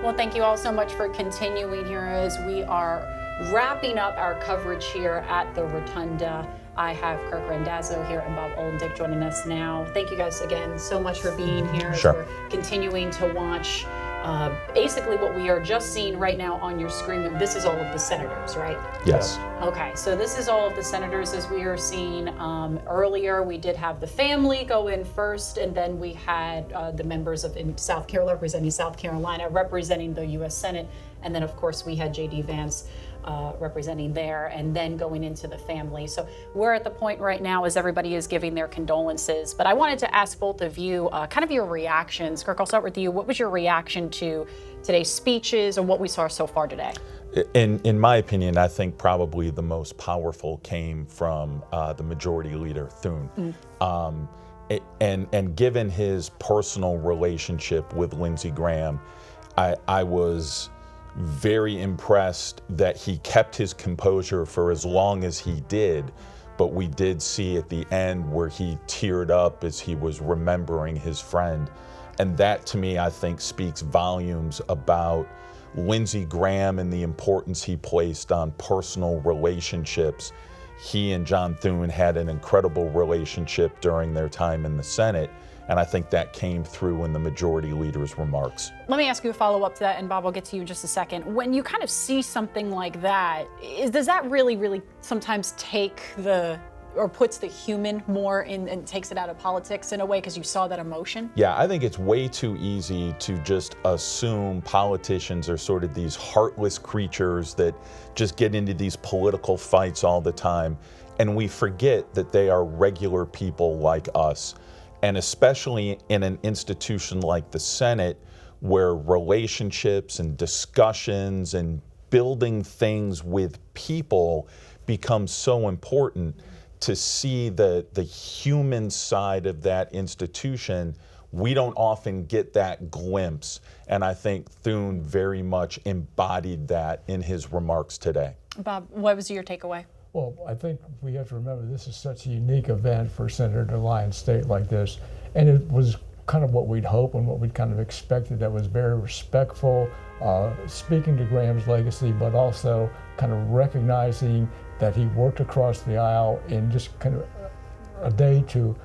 Well, thank you all so much for continuing here as we are wrapping up our coverage here at the Rotunda. I have Kirk Randazzo here and Bob Oldendick joining us now. Thank you guys again so much for being here. Sure. As we're continuing to watch basically what we are just seeing right now on your screen. This is all of the senators, right? Yes. Okay, so this is all of the senators as we are seeing. Earlier, we did have the family go in first, and then we had the members of in South Carolina representing South Carolina, representing the U.S. Senate, and then of course we had JD Vance representing there, and then going into the family. So we're at the point right now as everybody is giving their condolences. But I wanted to ask both of you kind of your reactions. Kirk, I'll start with you. What was your reaction to today's speeches and what we saw so far today? In my opinion, I think probably the most powerful came from the majority leader, Thune. And given his personal relationship with Lindsey Graham, I was very impressed that he kept his composure for as long as he did, but we did see at the end where he teared up as he was remembering his friend. And that to me, I think, speaks volumes about Lindsey Graham and the importance he placed on personal relationships. He and John Thune had an incredible relationship during their time in the Senate, and I think that came through in the majority leader's remarks. Let me ask you a follow-up to that, and Bob, I'll get to you in just a second. When you kind of see something like that, does that really sometimes take or puts the human more in and takes it out of politics in a way because you saw that emotion? Yeah, I think it's way too easy to just assume politicians are sort of these heartless creatures that just get into these political fights all the time. And we forget that they are regular people like us. And especially in an institution like the Senate, where relationships and discussions and building things with people become so important, to see the human side of that institution, we don't often get that glimpse. And I think Thune very much embodied that in his remarks today. Bob, what was your takeaway? Well, I think we have to remember this is such a unique event for Senator Darline State like this. And it was kind of what we'd hope and what we'd kind of expected, that was very respectful, speaking to Graham's legacy, but also kind of recognizing that he worked across the aisle in just kind of a day to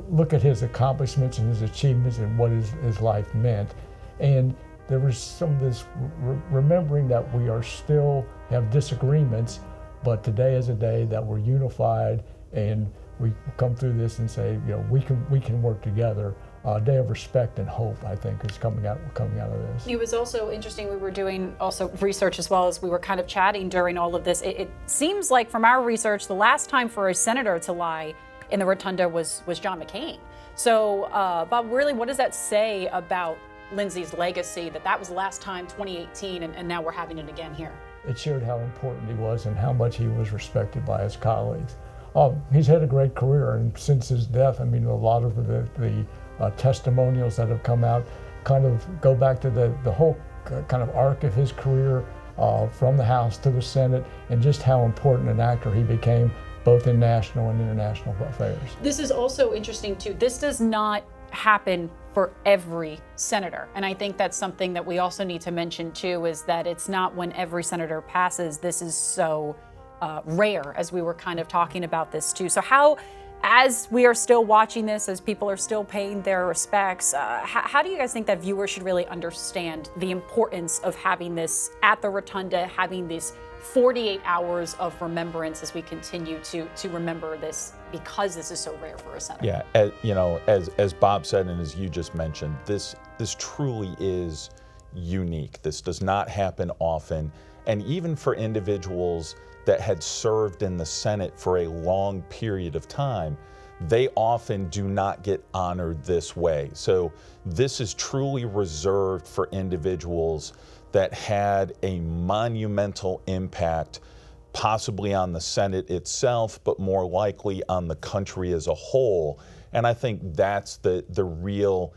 look at his accomplishments and his achievements and what his life meant. And there was some of this remembering that we are still have disagreements, but today is a day that we're unified and we come through this and say, you know, we can work together. A day of respect and hope, I think, is coming out of this. It was also interesting. We were doing also research as well as we were kind of chatting during all of this. It seems like from our research, the last time for a senator to lie in the Rotunda was John McCain. So, Bob, really, what does that say about Lindsey's legacy, that was the last time, 2018, and now we're having it again here? It showed how important he was and how much he was respected by his colleagues. He's had a great career, and since his death, I mean, a lot of the testimonials that have come out kind of go back to the whole kind of arc of his career from the House to the Senate, and just how important an actor he became both in national and international affairs. This is also interesting too. This does not happen for every senator, and I think that's something that we also need to mention too, is that it's not when every senator passes. This is so rare, as we were kind of talking about this too. So how, as we are still watching this, as people are still paying their respects, how do you guys think that viewers should really understand the importance of having this at the Rotunda, having these 48 hours of remembrance as we continue to remember this, because this is so rare for a senator? Yeah, as Bob said and as you just mentioned, this truly is unique. This does not happen often. And even for individuals that had served in the Senate for a long period of time, they often do not get honored this way. So this is truly reserved for individuals that had a monumental impact, possibly on the Senate itself, but more likely on the country as a whole. And I think that's the real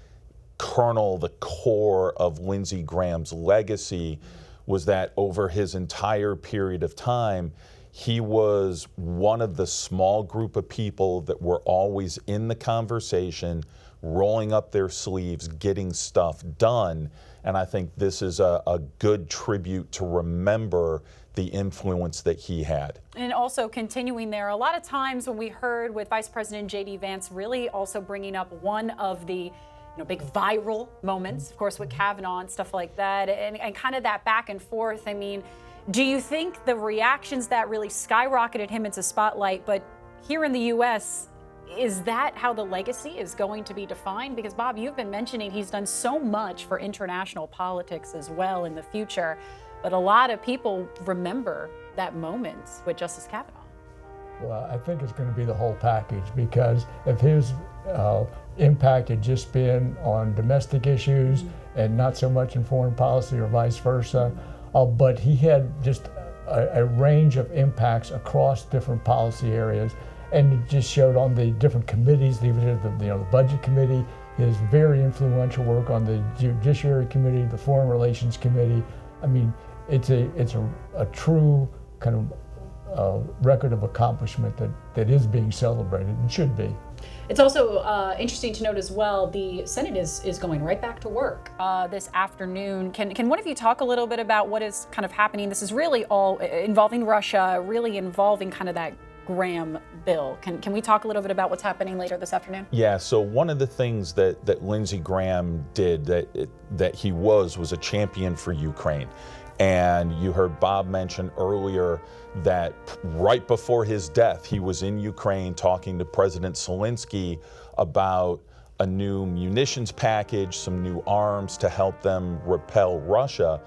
kernel, the core of Lindsey Graham's legacy, was that over his entire period of time, he was one of the small group of people that were always in the conversation, rolling up their sleeves, getting stuff done. And I think this is a good tribute to remember the influence that he had. And also continuing there, a lot of times when we heard with Vice President JD Vance really also bringing up one of the big viral moments, of course, with Kavanaugh and stuff like that, and kind of that back and forth. I mean, do you think the reactions that really skyrocketed him into spotlight, but here in the U.S., is that how the legacy is going to be defined? Because, Bob, you've been mentioning he's done so much for international politics as well in the future, but a lot of people remember that moment with Justice Kavanaugh. Well, I think it's going to be the whole package, because if his impact had just been on domestic issues and not so much in foreign policy or vice versa, but he had just a range of impacts across different policy areas, and it just showed on the different committees. He was at the Budget Committee, his very influential work on the Judiciary Committee, the Foreign Relations Committee. I mean, it's a true kind of record of accomplishment that is being celebrated and should be. It's also interesting to note as well, the Senate is going right back to work this afternoon. Can one of you talk a little bit about what is kind of happening? This is really all involving Russia, really involving kind of that Graham bill. Can we talk a little bit about what's happening later this afternoon? Yeah, so one of the things that Lindsey Graham did that he was a champion for Ukraine. And you heard Bob mention earlier that right before his death, he was in Ukraine talking to President Zelensky about a new munitions package, some new arms to help them repel Russia.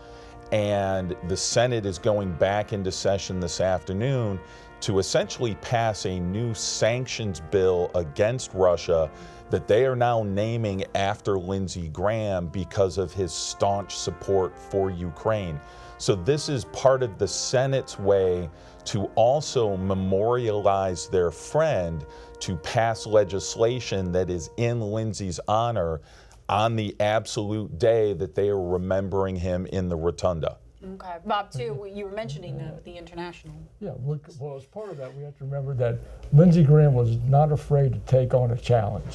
And the Senate is going back into session this afternoon to essentially pass a new sanctions bill against Russia that they are now naming after Lindsey Graham because of his staunch support for Ukraine. So this is part of the Senate's way to also memorialize their friend, to pass legislation that is in Lindsey's honor on the absolute day that they are remembering him in the Rotunda. Okay, Bob, too, you were mentioning the international. Yeah, well, as part of that, we have to remember that Lindsey Graham was not afraid to take on a challenge.